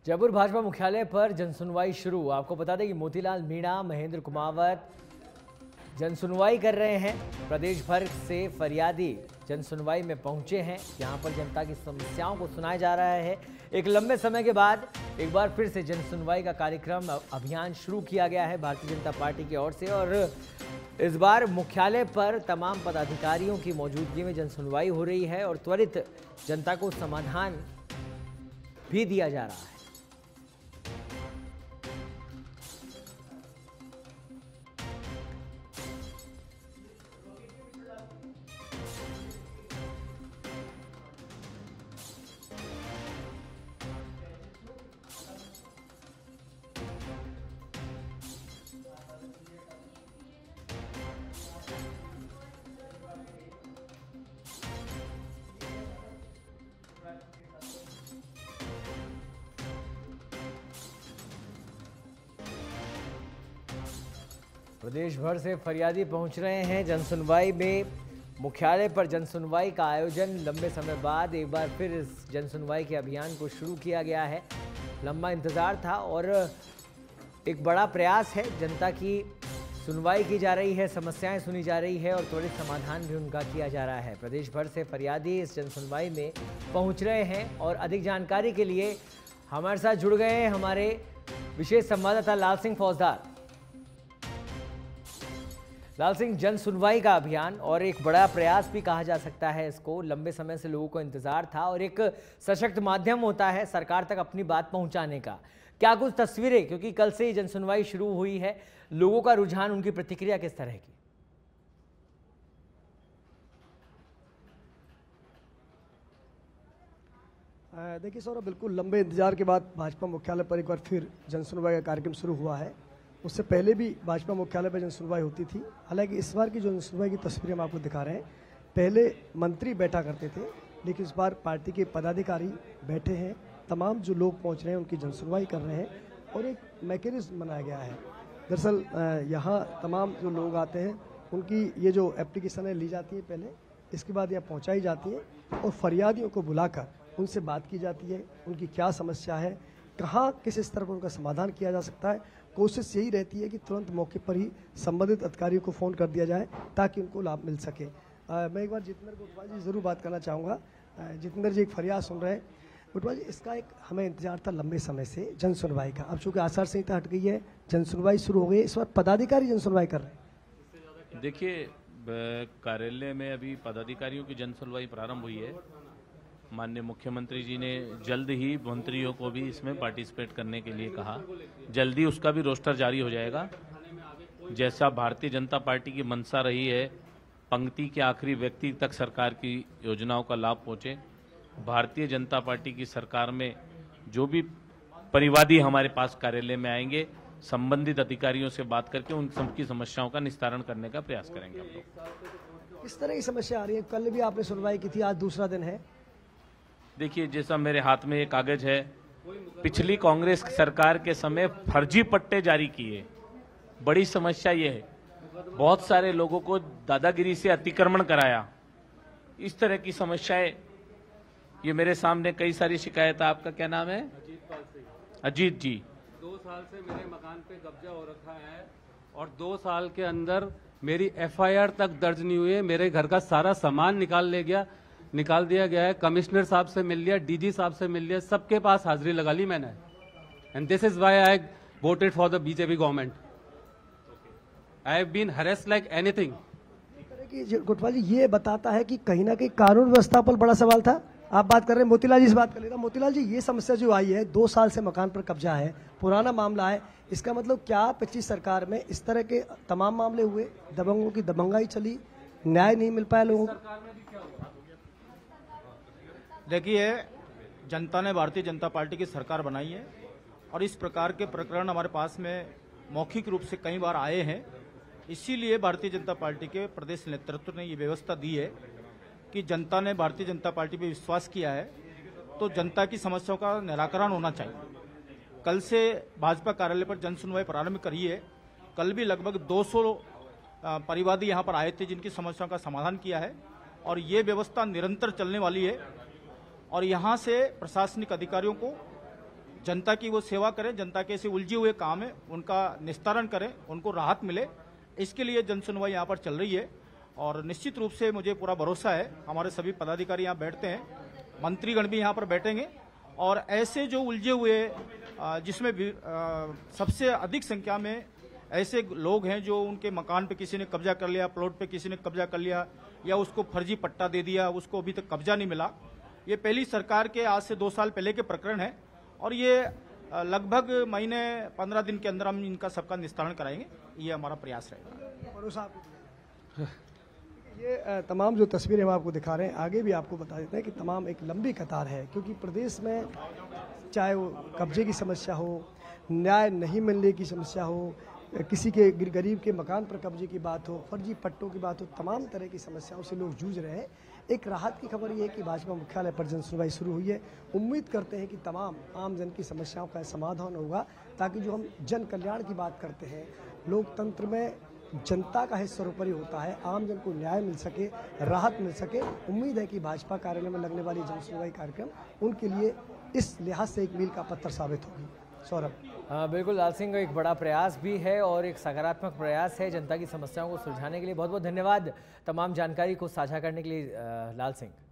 जयपुर भाजपा मुख्यालय पर जनसुनवाई शुरू। आपको बता दें कि मोतीलाल मीणा, महेंद्र कुमावत जनसुनवाई कर रहे हैं। प्रदेश भर से फरियादी जनसुनवाई में पहुंचे हैं। यहां पर जनता की समस्याओं को सुनाया जा रहा है। एक लंबे समय के बाद एक बार फिर से जनसुनवाई का कार्यक्रम अभियान शुरू किया गया है भारतीय जनता पार्टी की ओर से, और इस बार मुख्यालय पर तमाम पदाधिकारियों की मौजूदगी में जनसुनवाई हो रही है और त्वरित जनता को समाधान भी दिया जा रहा है। प्रदेश भर से फरियादी पहुंच रहे हैं जनसुनवाई में। मुख्यालय पर जनसुनवाई का आयोजन लंबे समय बाद एक बार फिर इस जनसुनवाई के अभियान को शुरू किया गया है। लंबा इंतजार था और एक बड़ा प्रयास है। जनता की सुनवाई की जा रही है, समस्याएं सुनी जा रही है और त्वरित समाधान भी उनका किया जा रहा है। प्रदेश भर से फरियादी इस जनसुनवाई में पहुंच रहे हैं और अधिक जानकारी के लिए हमारे साथ जुड़ गए हैं हमारे विशेष संवाददाता लाल सिंह फौजदार। लाल सिंह, जन सुनवाई का अभियान और एक बड़ा प्रयास भी कहा जा सकता है इसको। लंबे समय से लोगों को इंतजार था और एक सशक्त माध्यम होता है सरकार तक अपनी बात पहुंचाने का। क्या कुछ तस्वीरें, क्योंकि कल से ही जन सुनवाई शुरू हुई है, लोगों का रुझान, उनकी प्रतिक्रिया किस तरह की? देखिए सौरभ, बिल्कुल लंबे इंतजार के बाद भाजपा मुख्यालय पर एक बार फिर जन सुनवाई का कार्यक्रम शुरू हुआ है। उससे पहले भी भाजपा मुख्यालय पर जनसुनवाई होती थी। हालांकि इस बार की जो जनसुनवाई की तस्वीरें हम आपको दिखा रहे हैं, पहले मंत्री बैठा करते थे, लेकिन इस बार पार्टी के पदाधिकारी बैठे हैं। तमाम जो लोग पहुंच रहे हैं उनकी जनसुनवाई कर रहे हैं और एक मैकेनिज्म बनाया गया है। दरअसल यहाँ तमाम जो लोग आते हैं उनकी ये जो एप्लीकेशन है ली जाती है पहले, इसके बाद यहाँ पहुँचाई जाती है और फरियादियों को बुलाकर उनसे बात की जाती है। उनकी क्या समस्या है, कहाँ किस स्तर पर उनका समाधान किया जा सकता है। कोशिश यही रहती है कि तुरंत मौके पर ही संबंधित अधिकारियों को फ़ोन कर दिया जाए ताकि उनको लाभ मिल सके। मैं एक बार जितेंद्र गोटवाल जी ज़रूर बात करना चाहूँगा। जितेंद्र जी, एक फरियाद सुन रहे हैं। गोटवाल जी, इसका एक हमें इंतजार था लंबे समय से जन सुनवाई का। अब चूँकि आचार संहिता हट गई है, जन सुनवाई शुरू हो गई है, इस बार पदाधिकारी जन सुनवाई कर रहे हैं। देखिए, कार्यालय में अभी पदाधिकारियों की जन सुनवाई प्रारंभ हुई है। माननीय मुख्यमंत्री जी ने जल्द ही मंत्रियों को भी इसमें पार्टिसिपेट करने के लिए कहा। जल्दी उसका भी रोस्टर जारी हो जाएगा। जैसा भारतीय जनता पार्टी की मंशा रही है, पंक्ति के आखिरी व्यक्ति तक सरकार की योजनाओं का लाभ पहुंचे। भारतीय जनता पार्टी की सरकार में जो भी परिवादी हमारे पास कार्यालय में आएंगे, संबंधित अधिकारियों से बात करके उन सबकी समस्याओं का निस्तारण करने का प्रयास करेंगे हम लोग। किस तरह की समस्या आ रही है? कल भी आपने सुनवाई की थी, आज दूसरा दिन है। देखिए, जैसा मेरे हाथ में ये कागज है, पिछली कांग्रेस सरकार के समय फर्जी पट्टे जारी किए। बड़ी समस्या ये है, बहुत सारे लोगों को दादागिरी से अतिक्रमण कराया। इस तरह की समस्याएं, ये मेरे सामने कई सारी शिकायत। आपका क्या नाम है? अजीत जी। 2 साल से मेरे मकान पे कब्जा हो रखा है और 2 साल के अंदर मेरी FIR तक दर्ज नहीं हुई है। मेरे घर का सारा सामान निकाल दिया गया है। कमिश्नर साहब से मिल लिया, DG साहब से मिल लिया, सबके पास हाजिरी लगा ली मैंने। And this is why I voted for the BJP government. I have been harassed like anything. Gotwal ji, ये बताता है कि कहीं ना कहीं कानून व्यवस्था पर बड़ा सवाल था। आप बात कर रहे हैं, मोतीलाल जी से बात कर लेता। मोतीलाल जी, ये समस्या जो आई है, 2 साल से मकान पर कब्जा है, पुराना मामला है, इसका मतलब क्या पिछली सरकार में इस तरह के तमाम मामले हुए, दबंगों की दबंगाई चली, न्याय नहीं मिल पाया लोगों को? देखिए, जनता ने भारतीय जनता पार्टी की सरकार बनाई है और इस प्रकार के प्रकरण हमारे पास में मौखिक रूप से कई बार आए हैं। इसीलिए भारतीय जनता पार्टी के प्रदेश नेतृत्व ने ये व्यवस्था दी है कि जनता ने भारतीय जनता पार्टी पर विश्वास किया है तो जनता की समस्याओं का निराकरण होना चाहिए। कल से भाजपा कार्यालय पर जन सुनवाई प्रारंभ करी है। कल भी लगभग 200 परिवादी यहाँ पर आए थे जिनकी समस्याओं का समाधान किया है और ये व्यवस्था निरंतर चलने वाली है। और यहाँ से प्रशासनिक अधिकारियों को जनता की वो सेवा करें, जनता के ऐसे उलझे हुए काम है उनका निस्तारण करें, उनको राहत मिले, इसके लिए जनसुनवाई यहाँ पर चल रही है। और निश्चित रूप से मुझे पूरा भरोसा है, हमारे सभी पदाधिकारी यहाँ बैठते हैं, मंत्रीगण भी यहाँ पर बैठेंगे और ऐसे जो उलझे हुए जिसमें भी सबसे अधिक संख्या में ऐसे लोग हैं जो उनके मकान पे किसी ने कब्जा कर लिया, प्लॉट पे किसी ने कब्जा कर लिया या उसको फर्जी पट्टा दे दिया, उसको अभी तक कब्जा नहीं मिला। ये पहली सरकार के आज से 2 साल पहले के प्रकरण है और ये लगभग महीने 15 दिन के अंदर हम इनका सबका निस्तारण कराएंगे, ये हमारा प्रयास रहेगा। भरोसा आपको ये तमाम जो तस्वीरें हम आपको दिखा रहे हैं, आगे भी आपको बता देते हैं कि तमाम एक लंबी कतार है, क्योंकि प्रदेश में चाहे वो कब्जे की समस्या हो, न्याय नहीं मिलने की समस्या हो, किसी के गरीब के मकान पर कब्जे की बात हो, फर्जी पट्टों की बात हो, तमाम तरह की समस्याओं से लोग जूझ रहे हैं। एक राहत की खबर ये है कि भाजपा मुख्यालय पर जनसुनवाई शुरू हुई है। उम्मीद करते हैं कि तमाम आम जन की समस्याओं का समाधान होगा, ताकि जो हम जन कल्याण की बात करते हैं, लोकतंत्र में जनता का हिस्सा सर्वोपरि होता है, आम जन को न्याय मिल सके, राहत मिल सके। उम्मीद है कि भाजपा कार्यालय में लगने वाली जनसुनवाई कार्यक्रम उनके लिए इस लिहाज से एक मील का पत्थर साबित होगी। सौरभ। बिल्कुल लाल सिंह, एक बड़ा प्रयास भी है और एक सकारात्मक प्रयास है जनता की समस्याओं को सुलझाने के लिए। बहुत बहुत धन्यवाद तमाम जानकारी को साझा करने के लिए लाल सिंह।